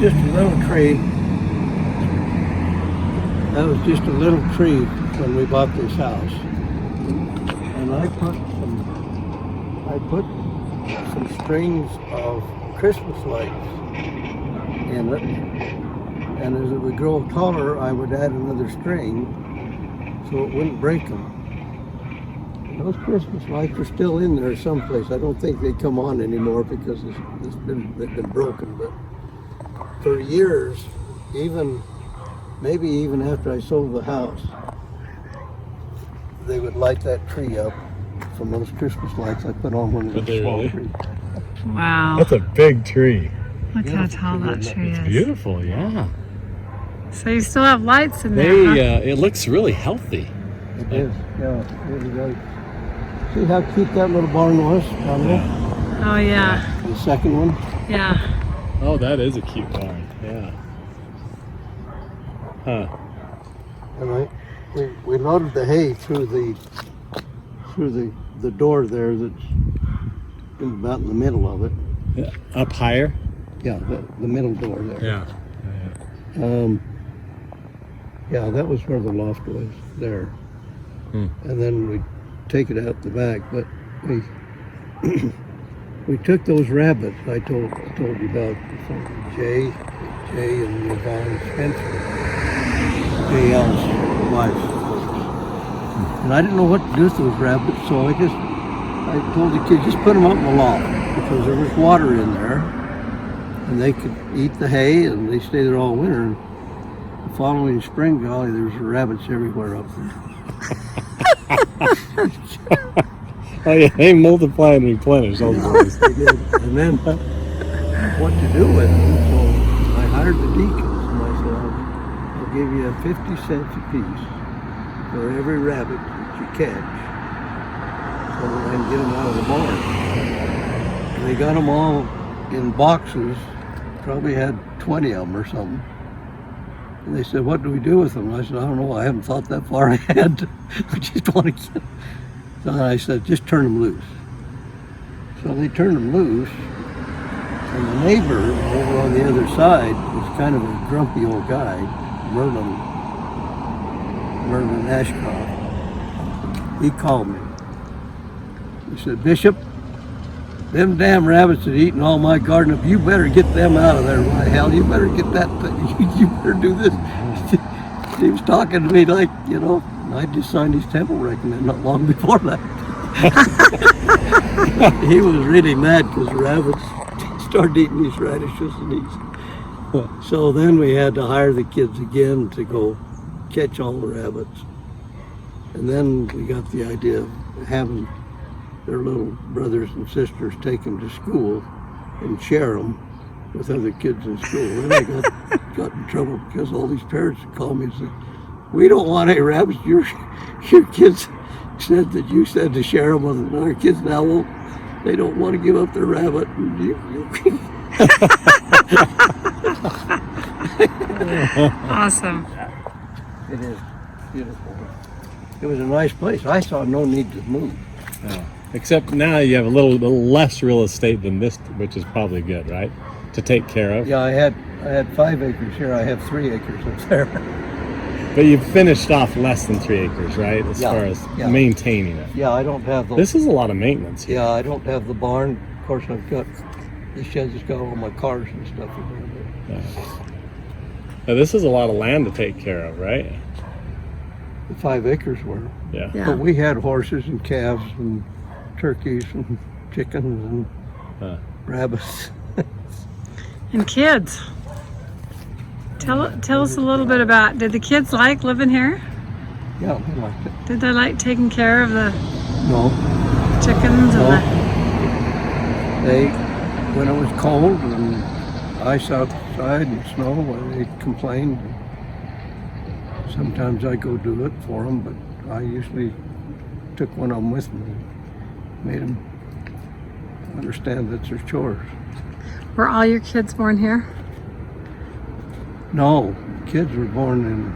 just a little tree. That was just a little tree when we bought this house. And I put some strings of Christmas lights in it. And as it would grow taller, I would add another string so it wouldn't break them. Those Christmas lights are still in there someplace. I don't think they come on anymore because they've been broken. But for years, maybe even after I sold the house, they would light that tree up from those Christmas lights I put on when it was a small tree. Wow. That's a big tree. Look how tall that tree is. Beautiful, yeah. So you still have lights in there, huh? It looks really healthy. It is, yeah, it really does. See how cute that little barn was down there? Oh, yeah. The second one? Yeah. Oh, that is a cute barn, yeah. Huh. And we loaded the hay through the door there that's about in the middle of it. Yeah. Up higher? Yeah, the middle door there. Yeah. Yeah, that was where the loft was there. And then we take it out the back, but we took those rabbits I told you about before, Jay and Yvonne Spencer, JL's wife. And I didn't know what to do with those rabbits, so I told the kids, just put them up in the loft because there was water in there and they could eat the hay and they stay there all winter. And the following spring, golly, there's rabbits everywhere up there. Oh yeah, they multiply and replenish all the place. They did. And then what to do with them, so I hired the deacons and I said, I'll give you 50 cents a piece for every rabbit that you catch so that I can get them out of the barn. And they got them all in boxes, probably had 20 of them or something. And they said, what do we do with them? And I said, I don't know, I haven't thought that far ahead. I just want to get them. So I said, just turn them loose. So they turned them loose, and the neighbor over on the other side was kind of a grumpy old guy, Merlin Ashcroft. He called me. He said, Bishop, them damn rabbits that eating all my garden up, you better get them out of there. Why, hell, you better get that thing. You better do this. He was talking to me like, you know, I just signed his temple recommend not long before that. He was really mad because the rabbits started eating these radishes and these. So then we had to hire the kids again to go catch all the rabbits. And then we got the idea of having their little brothers and sisters take them to school and share them with other kids in school. And I got in trouble because all these parents would call me and say, we don't want any rabbits. Your kids said that you said to share them with our kids now. Well, they don't want to give up their rabbit. Awesome. It is beautiful. It was a nice place. I saw no need to move. Yeah. Except now you have a little less real estate than this, which is probably good, right? To take care of. Yeah, I had 5 acres here. I have 3 acres up there. But you finished off less than 3 acres, right? As far as maintaining it. Yeah, I don't have the. This is a lot of maintenance here. Yeah, I don't have the barn. Of course, I've got the sheds that's got all my cars and stuff in there. Now, this is a lot of land to take care of, right? The 5 acres were. Yeah. But we had horses and calves and turkeys and chickens and rabbits. And kids. Tell us a little bit about, did the kids like living here? Yeah, they liked it. Did they like taking care of the No. chickens? No. And They, when it was cold and ice outside and snow, they complained. Sometimes I go do it for them, but I usually took one of them with me and made them understand that's their chores. were all your kids born here? No, kids were born in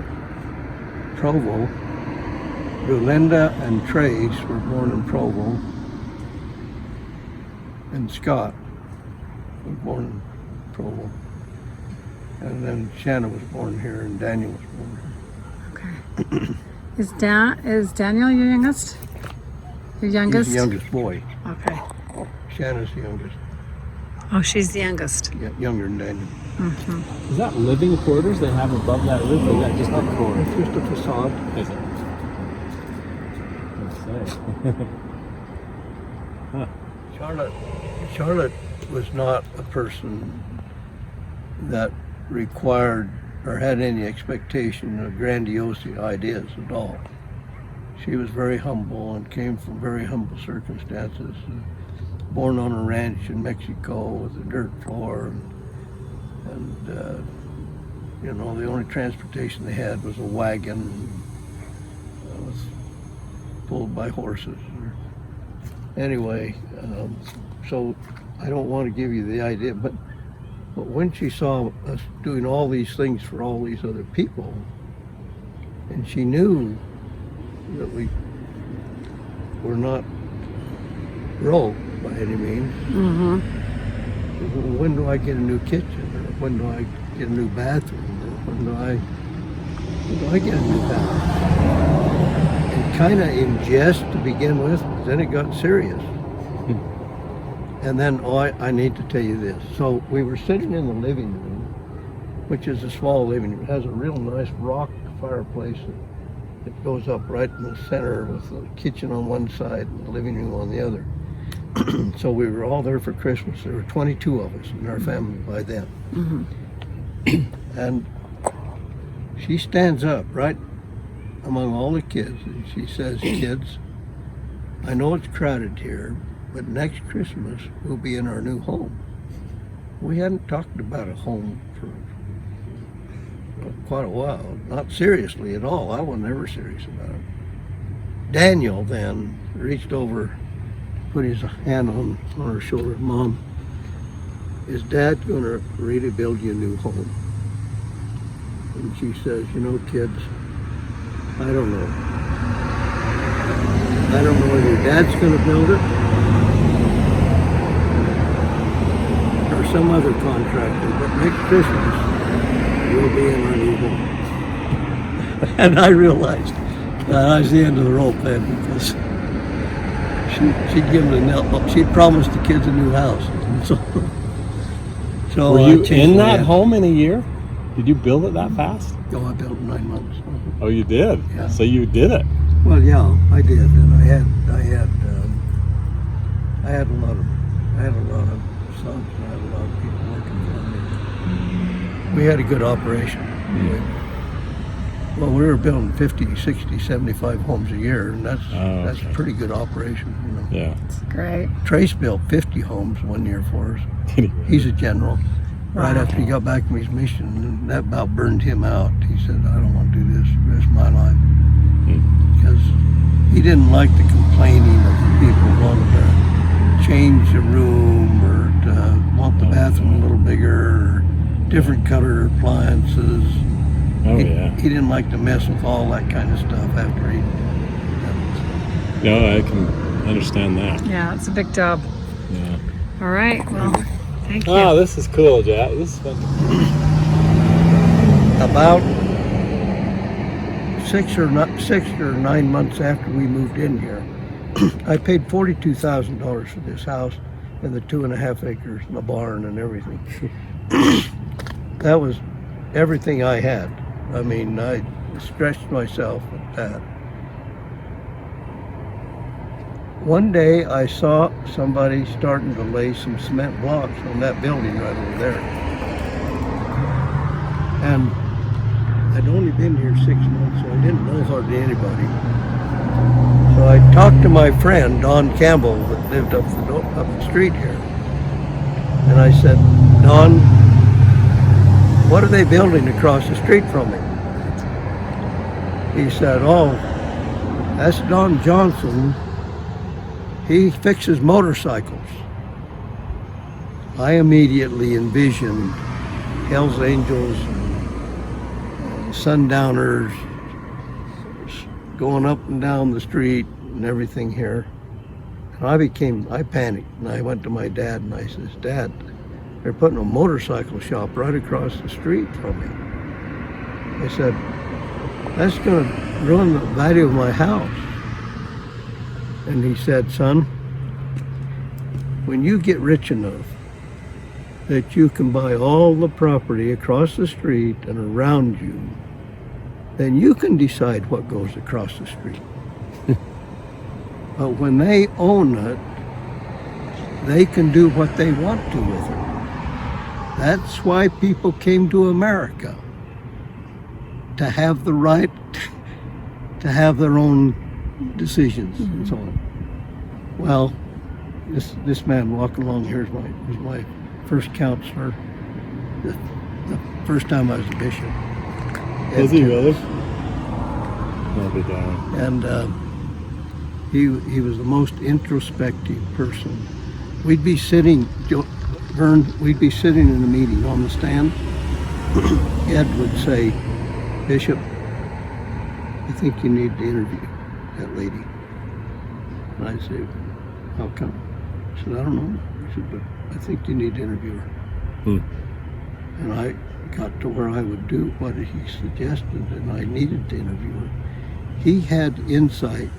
Provo. Belinda and Trace were born in Provo. And Scott was born in Provo. And then Shanna was born here, and Daniel was born here. Okay. Is Daniel your youngest? Your youngest? He's the youngest boy. Okay. Shanna's the youngest. Oh, she's the youngest. Yeah, younger than Daniel. Mm-hmm. Is that living quarters they have above that roof, or is that just a core? It's just a facade. Is it? Let's say. Huh. Charlotte was not a person that required or had any expectation of grandiose ideas at all. She was very humble and came from very humble circumstances. Born on a ranch in Mexico with a dirt floor, and you know, the only transportation they had was a wagon that was pulled by horses. Anyway, so I don't want to give you the idea, but when she saw us doing all these things for all these other people, and she knew that we were not broke by any means, Mm-hmm. when do I get a new kitchen? Or when do I get a new bathroom? Or when do I get a new house? And kind of in jest to begin with, but then it got serious. And then, I need to tell you this. So we were sitting in the living room, which is a small living room. It has a real nice rock fireplace that goes up right in the center with the kitchen on one side and the living room on the other. So we were all there for Christmas. There were 22 of us in our family by then. Mm-hmm. And she stands up right among all the kids and she says, "Kids, I know it's crowded here, but next Christmas we'll be in our new home." We hadn't talked about a home for quite a while, not seriously at all. I was never serious about it. Daniel then reached over, put his hand on her shoulder. "Mom, is Dad going to really build you a new home?" And she says, "You know, kids, I don't know. I don't know whether Dad's going to build it or some other contractor, but next Christmas we'll be in our new home." And I realized that I was the end of the rope then, because she'd given she'd promised the kids a new house. And so Were I you changed in my that answer. home in a year? Did you build it that fast? Oh, I built it in 9 months. Oh, you did? Yeah. So you did it. Well, yeah, I did, and I had a lot of sons, and I had a lot of people working for me. We had a good operation. Well, we were building 50, 60, 75 homes a year, and that's a pretty good operation, you know. Yeah. That's great. Trace built 50 homes one year for us. Did he? He's a general. Right Wow. after he got back from his mission, and that about burned him out. He said, "I don't want to do this the rest of my life." Because he didn't like the complaining of people wanting to change the room or to want the bathroom a little bigger or different color appliances. Oh, he, yeah. he didn't like to mess with all that kind of stuff after he. No, I can understand that. Yeah, it's a big job. Yeah. All right. Well, thank you. Oh, this is cool, Jack. This is fun. About 6 or 9 months after we moved in here, I paid $42,000 for this house and the 2.5 acres and the barn and everything. That was everything I had. I mean, I stretched myself at that. One day I saw somebody starting to lay some cement blocks on that building right over there. And I'd only been here 6 months, so I didn't know hardly anybody. So I talked to my friend, Don Campbell, that lived up the street here. And I said, "Don, what are they building across the street from me?" He said, "Oh, that's Don Johnson. He fixes motorcycles." I immediately envisioned Hell's Angels, sundowners going up and down the street and everything here. And I panicked, and I went to my dad and I says, "Dad, they're putting a motorcycle shop right across the street from me. I said, that's going to ruin the value of my house. And he said, son, when you get rich enough that you can buy all the property across the street and around you, then you can decide what goes across the street. But when they own it, they can do what they want to with it. That's why people came to America, to have the right to have their own decisions and so on. Well, this man walking along here was my first counselor. The first time I was a bishop. Was he really? I'll be darned. And he was the most introspective person. We'd be sitting, Vern, we'd be sitting in a meeting on the stand. Ed would say, Bishop, I think you need to interview that lady. And I'd say, how come? He said, I don't know. He said, but I think you need to interview her. And I got to where I would do what he suggested, and I needed to interview her. He had insight.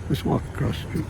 Let's walk across the street.